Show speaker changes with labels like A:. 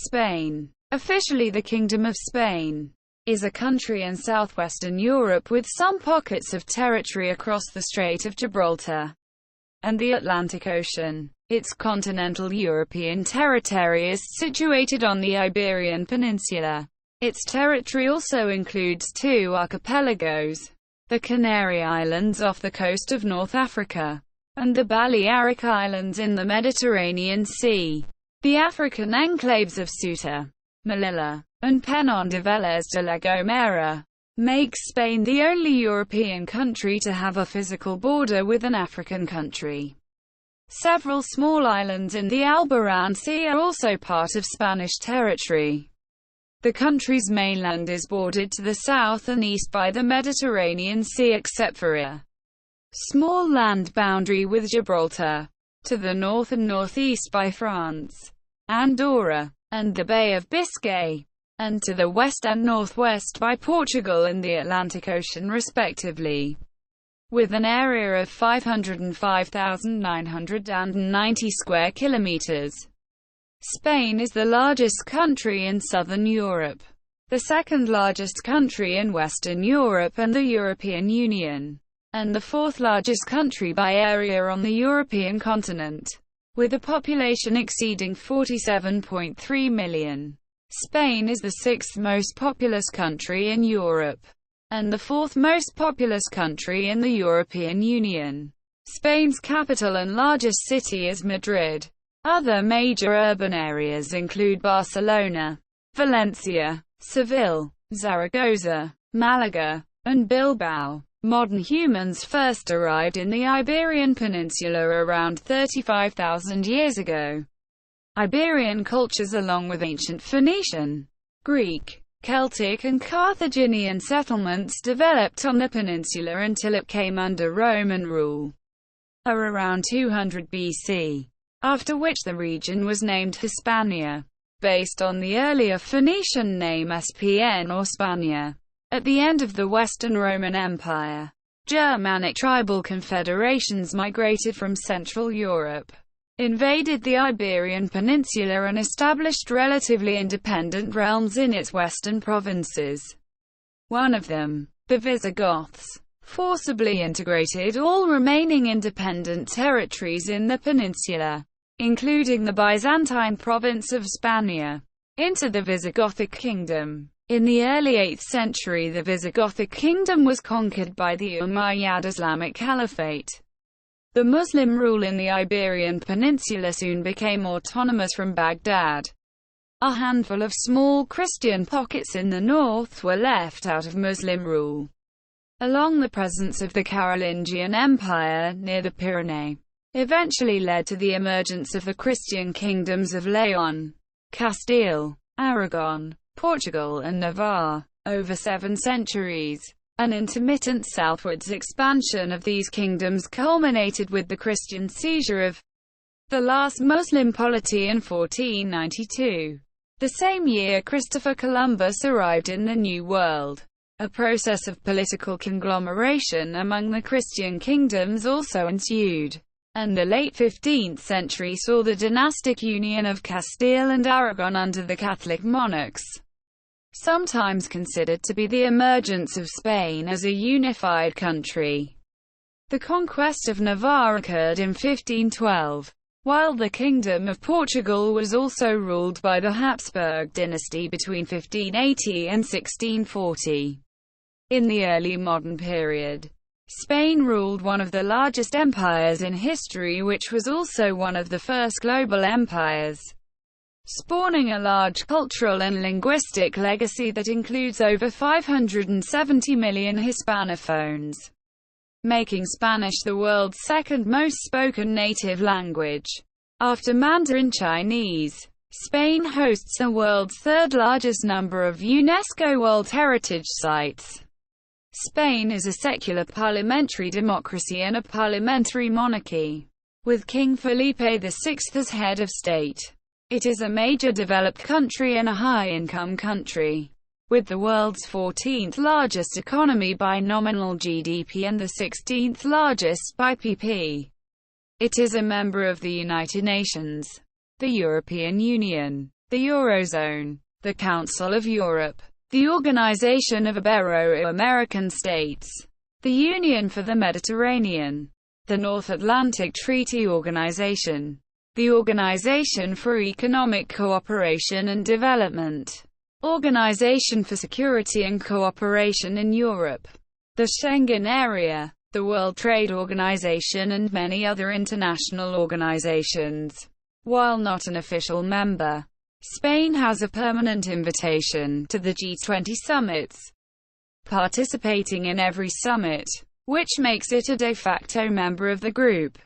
A: Spain, officially the Kingdom of Spain, is a country in southwestern Europe with some pockets of territory across the Strait of Gibraltar and the Atlantic Ocean. Its continental European territory is situated on the Iberian Peninsula. Its territory also includes two archipelagos, the Canary Islands off the coast of North Africa, and the Balearic Islands in the Mediterranean Sea. The African enclaves of Ceuta, Melilla, and Peñón de Vélez de la Gomera make Spain the only European country to have a physical border with an African country. Several small islands in the Alborán Sea are also part of Spanish territory. The country's mainland is bordered to the south and east by the Mediterranean Sea except for a small land boundary with Gibraltar, to the north and northeast by France, Andorra, and the Bay of Biscay, and to the west and northwest by Portugal and the Atlantic Ocean respectively. With an area of 505,990 square kilometers, Spain is the largest country in southern Europe, the second largest country in Western Europe and the European Union, and the fourth largest country by area on the European continent, with a population exceeding 47.3 million. Spain is the sixth most populous country in Europe, and the fourth most populous country in the European Union. Spain's capital and largest city is Madrid. Other major urban areas include Barcelona, Valencia, Seville, Zaragoza, Malaga, and Bilbao. Modern humans first arrived in the Iberian Peninsula around 35,000 years ago. Iberian cultures along with ancient Phoenician, Greek, Celtic and Carthaginian settlements developed on the peninsula until it came under Roman rule around 200 BC, after which the region was named Hispania, based on the earlier Phoenician name Spn or Spania. At the end of the Western Roman Empire, Germanic tribal confederations migrated from Central Europe, invaded the Iberian Peninsula and established relatively independent realms in its western provinces. One of them, the Visigoths, forcibly integrated all remaining independent territories in the peninsula, including the Byzantine province of Spania, into the Visigothic kingdom. In the early 8th century the Visigothic kingdom was conquered by the Umayyad Islamic Caliphate. The Muslim rule in the Iberian Peninsula soon became autonomous from Baghdad. A handful of small Christian pockets in the north were left out of Muslim rule. Along the presence of the Carolingian Empire near the Pyrenees eventually led to the emergence of the Christian kingdoms of Leon, Castile, Aragon, Portugal and Navarre. Over 7 centuries, an intermittent southwards expansion of these kingdoms culminated with the Christian seizure of the last Muslim polity in 1492. The same year Christopher Columbus arrived in the New World. A process of political conglomeration among the Christian kingdoms also ensued, and the late 15th century saw the dynastic union of Castile and Aragon under the Catholic monarchs, sometimes considered to be the emergence of Spain as a unified country. The conquest of Navarre occurred in 1512, while the Kingdom of Portugal was also ruled by the Habsburg dynasty between 1580 and 1640. In the early modern period, Spain ruled one of the largest empires in history, which was also one of the first global empires, spawning a large cultural and linguistic legacy that includes over 570 million Hispanophones, making Spanish the world's second most spoken native language. After Mandarin Chinese, Spain hosts the world's third largest number of UNESCO World Heritage Sites. Spain is a secular parliamentary democracy and a parliamentary monarchy, with King Felipe VI as head of state. It is a major developed country and a high-income country, with the world's 14th largest economy by nominal GDP and the 16th largest by PP. It is a member of the United Nations, the European Union, the Eurozone, the Council of Europe, the Organization of Ibero-American States, the Union for the Mediterranean, the North Atlantic Treaty Organization, the Organization for Economic Cooperation and Development, Organization for Security and Cooperation in Europe, the Schengen Area, the World Trade Organization and many other international organizations. While not an official member, Spain has a permanent invitation to the G20 summits, participating in every summit, which makes it a de facto member of the group.